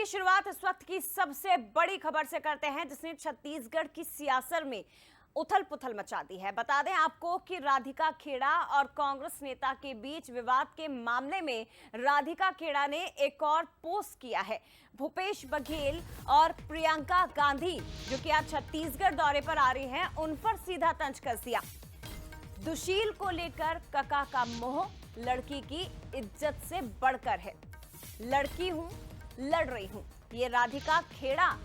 की शुरुआत इस वक्त की सबसे बड़ी खबर से करते हैं जिसने छत्तीसगढ़ की सियासत में उथल पुथल मचा दी है। बता दें आपको कि राधिका खेड़ा और कांग्रेस नेता के बीच विवाद के मामले में राधिका खेड़ा ने एक और पोस्ट किया है। भूपेश बघेल और प्रियंका गांधी जो कि आज छत्तीसगढ़ दौरे पर आ रही हैं, उन पर सीधा तंज कस दिया। दुशील को लेकर कका का मोह लड़की की इज्जत से बढ़कर है। लड़की हूं, लड़ रही हूं। ये राधिका खेड़ा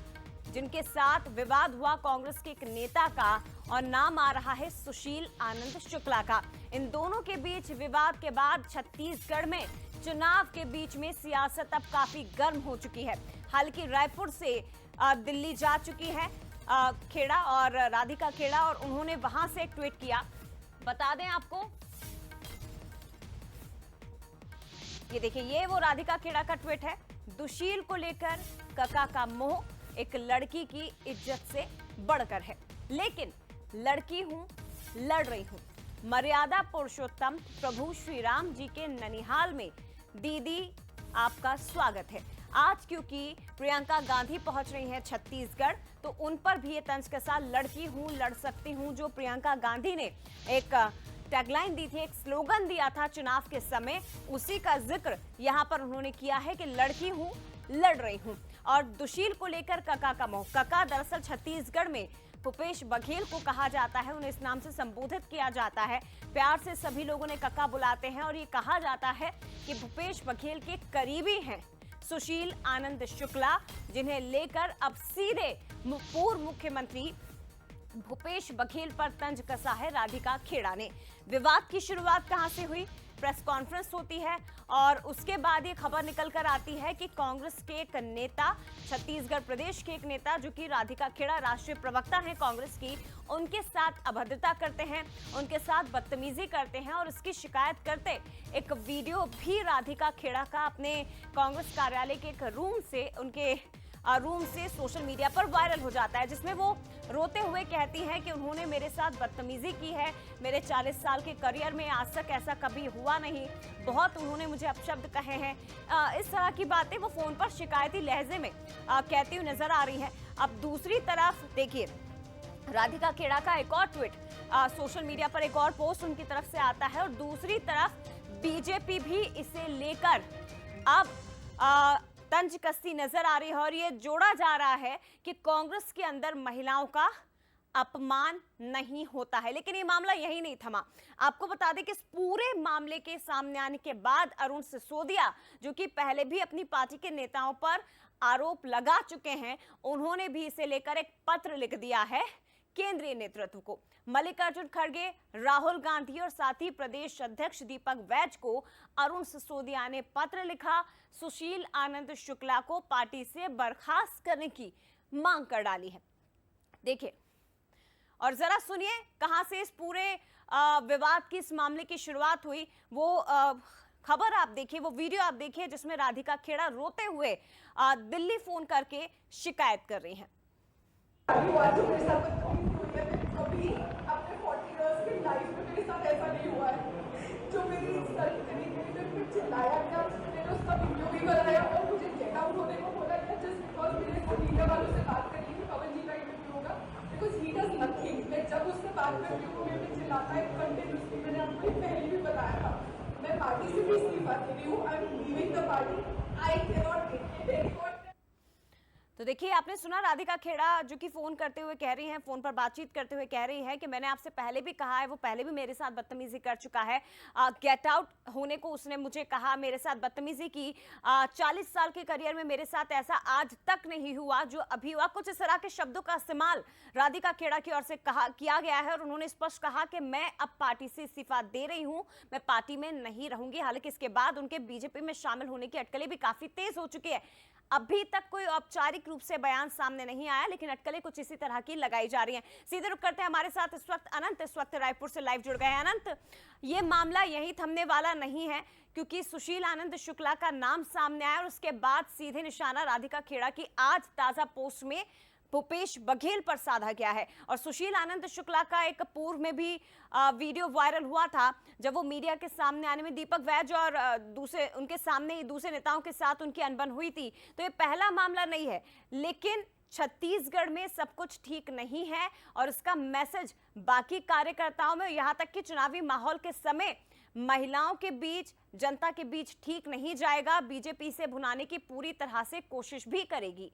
जिनके साथ विवाद हुआ कांग्रेस के एक नेता का, और नाम आ रहा है सुशील आनंद शुक्ला का। इन दोनों के बीच विवाद के बाद छत्तीसगढ़ में चुनाव के बीच में सियासत अब काफी गर्म हो चुकी है। हालांकि रायपुर से दिल्ली जा चुकी है खेड़ा और राधिका खेड़ा, और उन्होंने वहां से एक ट्वीट किया। बता दें आपको, ये देखिए, ये वो राधिका खेड़ा का ट्वीट है। दुशील को लेकर कका का मोह एक लड़की की इज्जत से बढ़कर है, लेकिन लड़की हूं, लड़ रही हूं। मर्यादा पुरुषोत्तम प्रभु श्री राम जी के ननिहाल में दीदी आपका स्वागत है। आज क्योंकि प्रियंका गांधी पहुंच रही हैं छत्तीसगढ़, तो उन पर भी ये तंज कसा, लड़की हूं, लड़ सकती हूं। जो प्रियंका गांधी ने एक टैगलाइन दी थी, एक स्लोगन दिया था चुनाव के समय, उसी का जिक्र यहां पर उन्होंने किया है कि लड़की हूं, लड़ रही हूं। और दुशील को लेकर कका का मोह। कका दरअसल छत्तीसगढ़ में भूपेश बघेल को कहा जाता है, उन्हें इस नाम से संबोधित किया जाता है। प्यार से सभी लोगों ने कका बुलाते हैं, और ये कहा जाता है कि भूपेश बघेल के करीबी हैं सुशील आनंद शुक्ला, जिन्हें लेकर अब सीधे पूर्व मुख्यमंत्री भूपेश बघेल पर तंज कसा है राधिका खेड़ा ने। विवाद की शुरुआत कहां से हुई? प्रेस कॉन्फ्रेंस होती है और उसके बाद ये खबर निकल कर आती है कि कांग्रेस के एक नेता, छत्तीसगढ़ प्रदेश के एक नेता जो कि राधिका खेड़ा राष्ट्रीय प्रवक्ता हैं कांग्रेस की, उनके साथ अभद्रता करते हैं, उनके साथ बदतमीजी करते हैं, और इसकी शिकायत करते एक वीडियो भी राधिका खेड़ा का अपने कांग्रेस कार्यालय के एक उनके रूम से सोशल मीडिया पर वायरल हो जाता है, जिसमें वो रोते हुए कहती हैं कि उन्होंने मेरे साथ बदतमीजी की है। मेरे 40 साल के करियर में आज तक ऐसा कभी हुआ नहीं। बहुत उन्होंने मुझे अपशब्द कहे हैं। इस तरह की बातें वो फोन पर शिकायती लहजे में कहती हुई नजर आ रही है। अब दूसरी तरफ देखिए, राधिका खेड़ा का एक और ट्वीट, सोशल मीडिया पर एक और पोस्ट उनकी तरफ से आता है, और दूसरी तरफ बीजेपी भी इसे लेकर अब तंज कसती नजर आ रही है। और ये जोड़ा जा रहा है कि कांग्रेस के अंदर महिलाओं का अपमान नहीं होता है। लेकिन ये मामला यही नहीं थमा। आपको बता दें कि इस पूरे मामले के सामने आने के बाद अरुण सिसोदिया, जो कि पहले भी अपनी पार्टी के नेताओं पर आरोप लगा चुके हैं, उन्होंने भी इसे लेकर एक पत्र लिख दिया है केंद्रीय नेतृत्व को। मल्लिकार्जुन खड़गे, राहुल गांधी और साथ ही प्रदेश अध्यक्ष दीपक वैज को अरुण सिसोदिया ने पत्र लिखा। सुशील आनंद शुक्ला को पार्टी से बर्खास्त करने की मांग कर डाली है। देखिए और जरा सुनिए कहां से इस पूरे विवाद की, इस मामले की शुरुआत हुई। वो खबर आप देखिए, वो वीडियो आप देखिए, जिसमें राधिका खेड़ा रोते हुए दिल्ली फोन करके शिकायत कर रही हैं। कभी अपने 40 इयर्स की लाइफ में मेरे साथ ऐसा नहीं हुआ है। जो मेरी इंसल्ट करी, मेरे पे चिल्लाया गया, मैंने उसका वीडियो भी बनाया और मुझे गेट आउट होने को बोला गया जस्ट बिकॉज मेरे को मीडिया वालों से बात करनी थी, पवन जी का इंटरव्यू होगा, बिकॉज ही डज नथिंग। मैं जब उससे बात करती हूँ मेरे पे चिल्लाता है कंटिन्यूसली। मैंने आपको पहले भी बताया था, मैं पार्टी से भी इस्तीफा दे रही हूँ। I am leaving the party. I can not take it anymore. तो देखिए, आपने सुना राधिका खेड़ा जो कि फोन करते हुए कह रही हैं, फोन पर बातचीत करते हुए कह रही है कि मैंने आपसे पहले भी कहा है, वो पहले भी मेरे साथ बदतमीजी कर चुका है। गेट आउट होने को उसने मुझे कहा, मेरे साथ बदतमीजी की। 40 साल के करियर में मेरे साथ ऐसा आज तक नहीं हुआ जो अभी हुआ। कुछ इस तरह के शब्दों का इस्तेमाल राधिका खेड़ा की ओर से किया गया है, और उन्होंने स्पष्ट कहा कि मैं अब पार्टी से इस्तीफा दे रही हूं, मैं पार्टी में नहीं रहूंगी। हालांकि इसके बाद उनके बीजेपी में शामिल होने की अटकलें भी काफी तेज हो चुकी है। अभी तक कोई औपचारिक रूप से बयान सामने नहीं आया, लेकिन अटकलें कुछ इसी तरह की लगाई जा रही हैं। सीधे रुक करते हैं, हमारे साथ इस वक्त अनंत इस वक्त रायपुर से लाइव जुड़ गए हैं। अनंत, ये मामला यही थमने वाला नहीं है, क्योंकि सुशील आनंद शुक्ला का नाम सामने आया और उसके बाद सीधे निशाना राधिका खेड़ा की आज ताजा पोस्ट में भूपेश बघेल पर साधा गया है। और सुशील आनंद शुक्ला का एक पूर्व में भी वीडियो वायरल हुआ था, जब वो मीडिया के सामने आने में दीपक वैज और दूसरे उनके सामने दूसरे नेताओं के साथ उनकी अनबन हुई थी। तो ये पहला मामला नहीं है, लेकिन छत्तीसगढ़ में सब कुछ ठीक नहीं है और इसका मैसेज बाकी कार्यकर्ताओं में, यहां तक कि चुनावी माहौल के समय महिलाओं के बीच, जनता के बीच ठीक नहीं जाएगा। बीजेपी से भुनाने की पूरी तरह से कोशिश भी करेगी।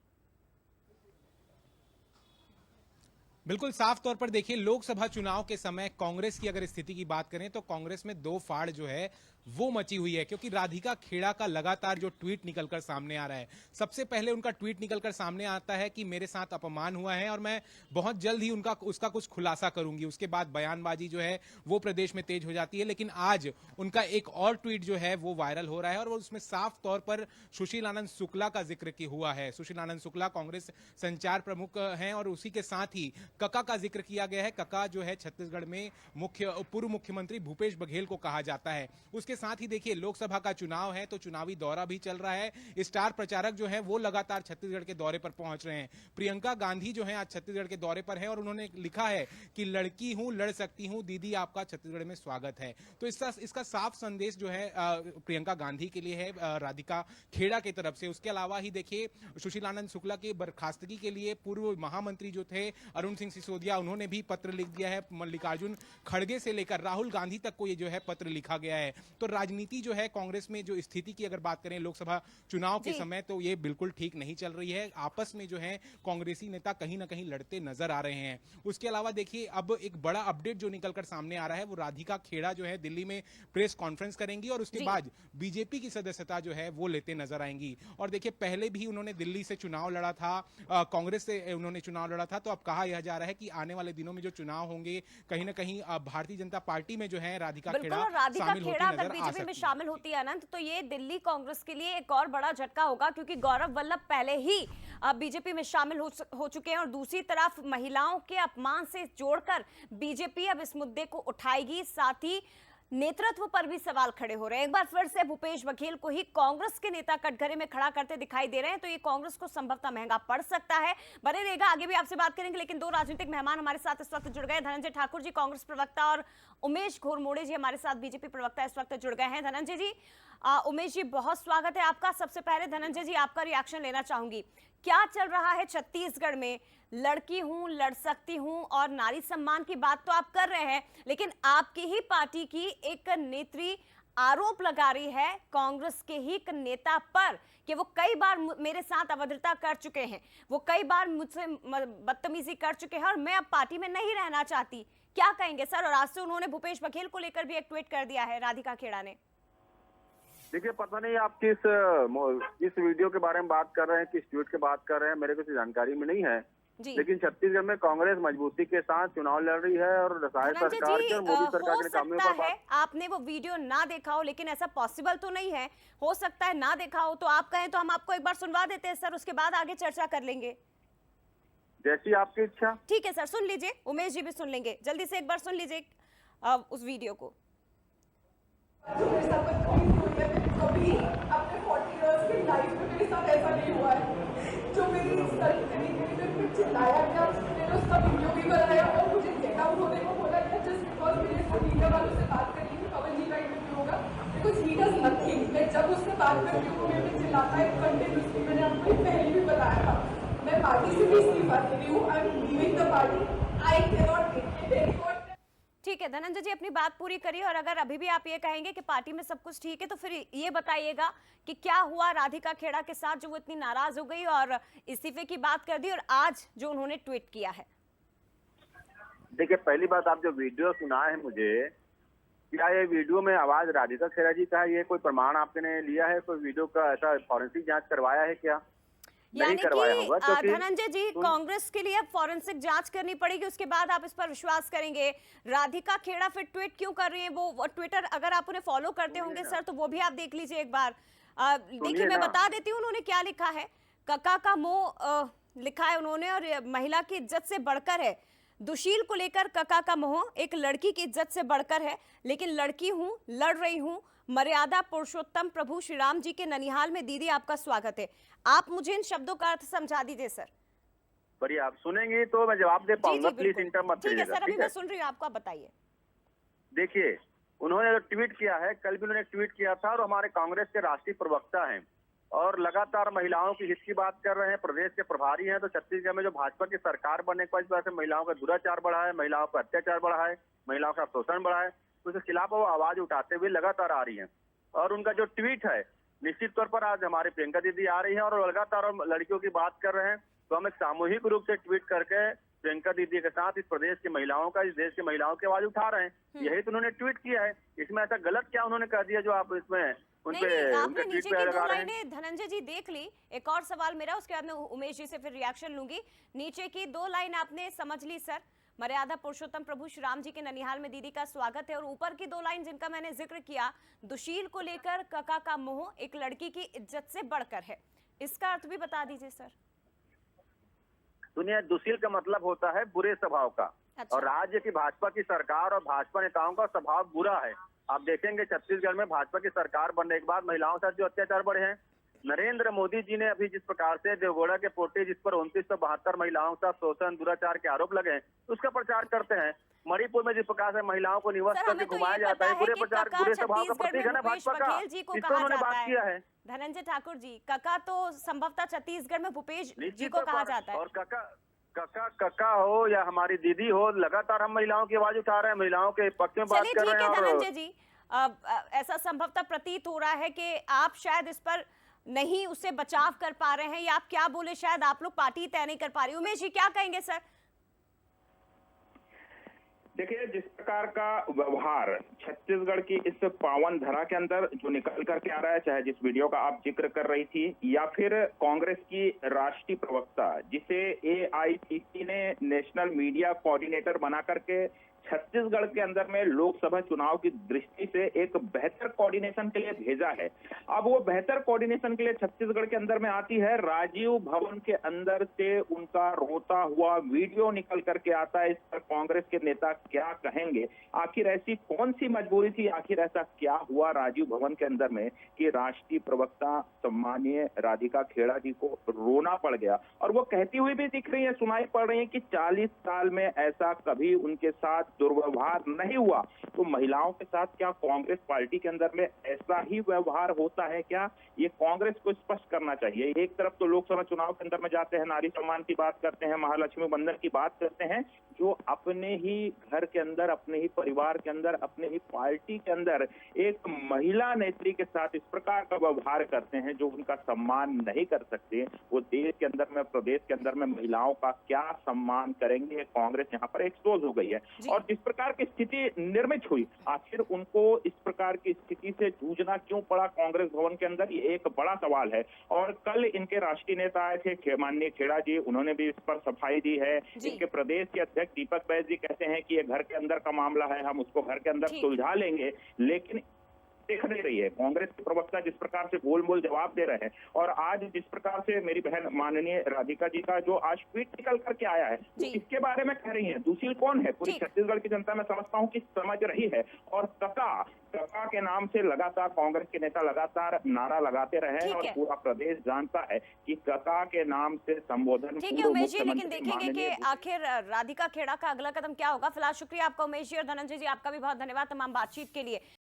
बिल्कुल साफ तौर पर देखिए, लोकसभा चुनाव के समय कांग्रेस की अगर स्थिति की बात करें तो कांग्रेस में दो फाड़ जो है वो मची हुई है, क्योंकि राधिका खेड़ा का लगातार जो ट्वीट निकलकर सामने आ रहा है। सबसे पहले उनका ट्वीट निकलकर सामने आता है कि मेरे साथ अपमान हुआ है और मैं बहुत जल्द ही उसका कुछ खुलासा करूंगी। उसके बाद बयानबाजी जो है वो प्रदेश में तेज हो जाती है। लेकिन आज उनका एक और ट्वीट जो है वो वायरल हो रहा है और वो उसमें साफ तौर पर सुशील आनंद शुक्ला का जिक्र हुआ है। सुशील आनंद शुक्ला कांग्रेस संचार प्रमुख हैं और उसी के साथ ही कका का जिक्र किया गया है। कका जो है छत्तीसगढ़ में पूर्व मुख्यमंत्री भूपेश बघेल को कहा जाता है। उसके साथ ही देखिए, लोकसभा का चुनाव है तो चुनावी दौरा भी चल रहा है। स्टार प्रचारक जो है वो लगातार छत्तीसगढ़ के दौरे पर पहुंच रहे हैं। प्रियंका गांधी जो है आज छत्तीसगढ़ के दौरे पर है और उन्होंने लिखा है कि लड़की हूं, लड़ सकती हूं, दीदी आपका छत्तीसगढ़ में स्वागत है। तो इसका साफ संदेश जो है प्रियंका गांधी के लिए है, राधिका खेड़ा की तरफ से। उसके अलावा ही देखिए, सुशील आनंद शुक्ला की बर्खास्तगी के लिए पूर्व महामंत्री जो थे अरुण सिंह सिसोदिया, उन्होंने भी पत्र लिख दिया है। मल्लिकार्जुन खड़गे से लेकर राहुल गांधी तक को ये जो है पत्र लिखा गया है। तो राजनीति जो है कांग्रेस में जो स्थिति की अगर बात करें लोकसभा चुनाव के समय, तो ये बिल्कुल ठीक नहीं चल रही है। आपस में जो है कांग्रेसी नेता कहीं ना कहीं लड़ते नजर आ रहे हैं। उसके अलावा देखिए, अब एक बड़ा अपडेट जो निकलकर सामने आ रहा है, वो राधिका खेड़ा जो है दिल्ली में प्रेस कॉन्फ्रेंस करेंगी और उसके बाद बीजेपी की सदस्यता जो है वो लेते नजर आएंगी। और देखिए, पहले भी उन्होंने दिल्ली से चुनाव लड़ा था, कांग्रेस से उन्होंने चुनाव लड़ा था। तो अब कहा यह जा रहा है कि आने वाले दिनों में जो चुनाव होंगे, कहीं ना कहीं भारतीय जनता पार्टी में जो है राधिका खेड़ा शामिल होती नजर आ बीजेपी में सकती है। शामिल होती है अनंत, तो ये दिल्ली कांग्रेस के लिए एक और बड़ा झटका होगा, क्योंकि गौरव वल्लभ पहले ही बीजेपी में शामिल हो चुके हैं और दूसरी तरफ महिलाओं के अपमान से जोड़कर बीजेपी अब इस मुद्दे को उठाएगी। साथ ही नेतृत्व पर भी सवाल खड़े हो रहे हैं। एक बार फिर से भूपेश बघेल को ही कांग्रेस के नेता कटघरे में खड़ा करते दिखाई दे रहे हैं, तो ये कांग्रेस को संभवतः महंगा पड़ सकता है। बने रहेगा, आगे भी आपसे बात करेंगे। लेकिन दो राजनीतिक मेहमान हमारे साथ इस वक्त जुड़ गए। धनंजय ठाकुर जी कांग्रेस प्रवक्ता और उमेश घोरमोड़े जी हमारे साथ बीजेपी प्रवक्ता इस वक्त जुड़ गए हैं। धनंजय जी, उमेश जी, बहुत स्वागत है आपका। सबसे पहले धनंजय जी आपका रिएक्शन लेना चाहूंगी। क्या चल रहा है छत्तीसगढ़ में? लड़की हूं, लड़ सकती हूं और नारी सम्मान की बात तो आप कर रहे हैं, लेकिन आपकी ही पार्टी की एक नेत्री आरोप लगा रही है कांग्रेस के ही एक नेता पर कि वो कई बार मेरे साथ अभद्रता कर चुके हैं, वो कई बार मुझसे बदतमीजी कर चुके हैं और मैं अब पार्टी में नहीं रहना चाहती। क्या कहेंगे सर? और आज से उन्होंने भूपेश बघेल को लेकर भी एक ट्वीट कर दिया है राधिका खेड़ा ने। देखिए, पता नहीं आप किस वीडियो के बारे में बात कर रहे हैं, किस ट्वीट की बात कर रहे हैं, मेरे को जानकारी में नहीं है। लेकिन छत्तीसगढ़ में कांग्रेस मजबूती के साथ चुनाव लड़ रही है और रसायन सरकार के और मोदी सरकार के कामों पर बात। आपने वो वीडियो ना देखा हो, लेकिन ऐसा पॉसिबल तो नहीं है, हो सकता है ना देखा हो, तो आप कहें तो हम आपको एक बार सुनवा देते हैं सर, उसके बाद आगे चर्चा कर लेंगे। जैसी आपकी इच्छा। ठीक है सर, सुन लीजिए, उमेश जी भी सुन लेंगे। जल्दी से एक बार सुन लीजिए उस वीडियो को। जो मेरे साथ बदतमीजी हुई है, कभी अपने 40 इयर्स की लाइफ में मेरे साथ ऐसा नहीं हुआ है। जो मेरी इंसल्ट करी गई, मेरे पे चिल्लाया गया, मैंने उसका वीडियो भी बनाया और मुझे गेट आउट होने को बोला गया जस्ट बिकॉज मैंने इसको मीडिया वालों से बात करी कि पवन जी का इंटरव्यू होगा, बिकॉज ही डज नथिंग। मैं जब उससे बात करती हूँ मेरे पे चिल्लाता है कंटिन्यूसली। मैंने आपको पहले भी बताया था, मैं पार्टी से भी इस्तीफा दे रही हूँ। I am leaving the party. I can not take it anymore. ठीक है धनंजय जी, अपनी बात पूरी करिए। और अगर अभी भी आप ये कहेंगे कि पार्टी में सब कुछ ठीक है, तो फिर ये बताइएगा कि क्या हुआ राधिका खेड़ा के साथ जो वो इतनी नाराज हो गई और इस्तीफे की बात कर दी, और आज जो उन्होंने ट्वीट किया है। देखिए, पहली बात, आप जो वीडियो सुनाए हैं मुझे, क्या ये वीडियो में आवाज राधिका खेड़ा जी का है? ये कोई प्रमाण आपने लिया है? कोई वीडियो का ऐसा फॉरेंसिक जांच करवाया है क्या? यानी कि धनंजय जी, कांग्रेस के लिए अब फॉरेंसिक जांच करनी पड़ेगी, उसके बाद आप इस पर विश्वास करेंगे। राधिका खेड़ा फिर ट्वीट क्यों कर रही है? वो ट्विटर अगर आप उन्हें फॉलो करते होंगे सर, तो वो भी आप देख लीजिए एक बार। देखिए, मैं बता देती हूँ उन्होंने क्या लिखा है। कका का मोह लिखा है उन्होंने, और महिला की इज्जत से बढ़कर है। दुशील को लेकर कका का मोह एक लड़की की इज्जत से बढ़कर है, लेकिन लड़की हूं, लड़ रही हूं, मर्यादा पुरुषोत्तम प्रभु श्री राम जी के ननिहाल में दीदी आपका स्वागत है। आप मुझे इन शब्दों का अर्थ समझा दीजिए सर। बढ़िया, आप सुनेंगी तो मैं जवाब दे पाऊंगा, प्लीज इंटर मत ठीक है करिएगा, सर, अभी ठीक मैं है? सुन रही हूँ आपको, आप बताइए। देखिए, उन्होंने जो ट्वीट किया है, कल भी उन्होंने ट्वीट किया था और हमारे कांग्रेस के राष्ट्रीय प्रवक्ता हैं और लगातार महिलाओं की हित की बात कर रहे हैं, प्रदेश के प्रभारी हैं। तो छत्तीसगढ़ में जो भाजपा की सरकार बनने के बाद इस वजह से महिलाओं का दुराचार बढ़ा है, महिलाओं पर अत्याचार बढ़ा है, महिलाओं का शोषण बढ़ा है, तो उसके खिलाफ वो आवाज उठाते हुए लगातार आ रही है। और उनका जो ट्वीट है, निश्चित तौर पर आज हमारी प्रियंका दीदी आ रही है और लगातार लड़कियों की बात कर रहे हैं, तो हम एक सामूहिक रूप से ट्वीट करके प्रियंका दीदी के साथ इस प्रदेश की महिलाओं का, इस देश की महिलाओं की आवाज उठा रहे हैं। यही तो उन्होंने ट्वीट किया है, इसमें ऐसा गलत क्या उन्होंने कह दिया जो आप इसमें नहीं, आपने नीचे की दो लाइनें धनंजय जी देख ली। एक और सवाल मेरा, उसके बाद मैं उमेश जी से फिर रिएक्शन लूंगी। नीचे की दो लाइन आपने समझ ली सर, मर्यादा पुरुषोत्तम प्रभु श्री राम जी के ननिहाल में दीदी का स्वागत है, और ऊपर की दो लाइन जिनका मैंने जिक्र किया, दुशील को लेकर कका का मोह एक लड़की की इज्जत से बढ़कर है, इसका अर्थ भी बता दीजिए सर। दुनिया दुशील का मतलब होता है बुरे स्वभाव का। अच्छा। और राज्य की भाजपा की सरकार और भाजपा नेताओं का स्वभाव बुरा है। आप देखेंगे छत्तीसगढ़ में भाजपा की सरकार बनने के बाद महिलाओं के साथ जो अत्याचार बढ़े हैं, नरेंद्र मोदी जी ने अभी जिस प्रकार से देवगौड़ा के पोटे जिस पर 2972 महिलाओं के साथ शोषण दुराचार के आरोप लगे हैं, उसका प्रचार करते हैं। मणिपुर में जिस प्रकार से महिलाओं को निवास करके घुमाया जाता है, बुरे प्रचार, बुरे स्वभाव का प्रतीक है ना भाजपा का, इस पर उन्होंने बात किया है। धनंजय ठाकुर जी, कका तो संभवतः छत्तीसगढ़ में भूपेश जी को कहा जाता है, और कका हो या हमारी दीदी हो, लगातार हम महिलाओं की आवाज उठा रहे हैं, महिलाओं के पक्ष में बात कर रहे हैं। धनंजय जी, ऐसा संभवतः प्रतीत हो रहा है कि आप शायद इस पर नहीं उससे बचाव कर पा रहे हैं, या आप क्या बोले, शायद आप लोग पार्टी तय नहीं कर पा रही। उमेश जी क्या कहेंगे सर? देखिए, जिस प्रकार का व्यवहार छत्तीसगढ़ की इस पावन धरा के अंदर जो निकल करके आ रहा है, चाहे जिस वीडियो का आप जिक्र कर रही थी, या फिर कांग्रेस की राष्ट्रीय प्रवक्ता जिसे एआईसीसी ने नेशनल मीडिया कोऑर्डिनेटर बना करके छत्तीसगढ़ के अंदर में लोकसभा चुनाव की दृष्टि से एक बेहतर कोऑर्डिनेशन के लिए भेजा है। अब वो बेहतर कोऑर्डिनेशन के लिए छत्तीसगढ़ के अंदर में आती है, राजीव भवन के अंदर से उनका रोता हुआ वीडियो निकल करके आता है। इस पर कांग्रेस के नेता क्या कहेंगे? आखिर ऐसी कौन सी मजबूरी थी, आखिर ऐसा क्या हुआ राजीव भवन के अंदर में कि राष्ट्रीय प्रवक्ता सम्मानीय राधिका खेड़ा जी को रोना पड़ गया? और वो कहती हुई भी दिख रही है, सुनाई पड़ रही है कि 40 साल में ऐसा कभी उनके साथ दुर्व्यवहार नहीं हुआ। तो महिलाओं के साथ क्या कांग्रेस पार्टी के अंदर में ऐसा ही व्यवहार होता है क्या? ये कांग्रेस को स्पष्ट करना चाहिए। एक तरफ तो लोकसभा चुनाव के अंदर में जाते हैं, नारी सम्मान की बात करते हैं, महालक्ष्मी बंधन की बात करते हैं, जो अपने ही घर के अंदर, अपने ही परिवार के अंदर, अपने ही पार्टी के अंदर एक महिला नेत्री के साथ इस प्रकार का व्यवहार करते हैं जो उनका सम्मान नहीं कर सकते, वो देश के अंदर में, प्रदेश के अंदर में महिलाओं का क्या सम्मान करेंगे? कांग्रेस यहाँ पर एक्सपोज हो गई है। और जिस प्रकार की स्थिति निर्मित हुई, आखिर उनको इस प्रकार की स्थिति से जूझना क्यों पड़ा कांग्रेस भवन के अंदर, ये एक बड़ा सवाल है। और कल इनके राष्ट्रीय नेता आए थे माननीय खेड़ा जी, उन्होंने भी इस पर सफाई दी है। इनके प्रदेश के अध्यक्ष दीपक बैज जी कहते हैं कि ये घर के अंदर का मामला है, हम उसको घर के अंदर सुलझा लेंगे। लेकिन दिख नहीं रही है कांग्रेस के प्रवक्ता जिस प्रकार से गोल मोल जवाब दे रहे हैं, और आज जिस प्रकार से मेरी बहन माननीय राधिका जी का जो आज ट्वीट निकल करके आया है, तो इसके बारे में कह रही हैं दुशील कौन है? पूरी छत्तीसगढ़ की जनता मैं समझता हूं कि समझ रही है। और कका के नाम से लगातार कांग्रेस के नेता लगातार नारा लगाते रहे, और पूरा प्रदेश जानता है कि कका के नाम से संबोधन। ठीक है उमेश जी, लेकिन देखेंगे कि आखिर राधिका खेड़ा का अगला कदम क्या होगा। फिलहाल शुक्रिया आपका उमेश जी, और धनंजय जी आपका भी बहुत धन्यवाद तमाम बातचीत के लिए।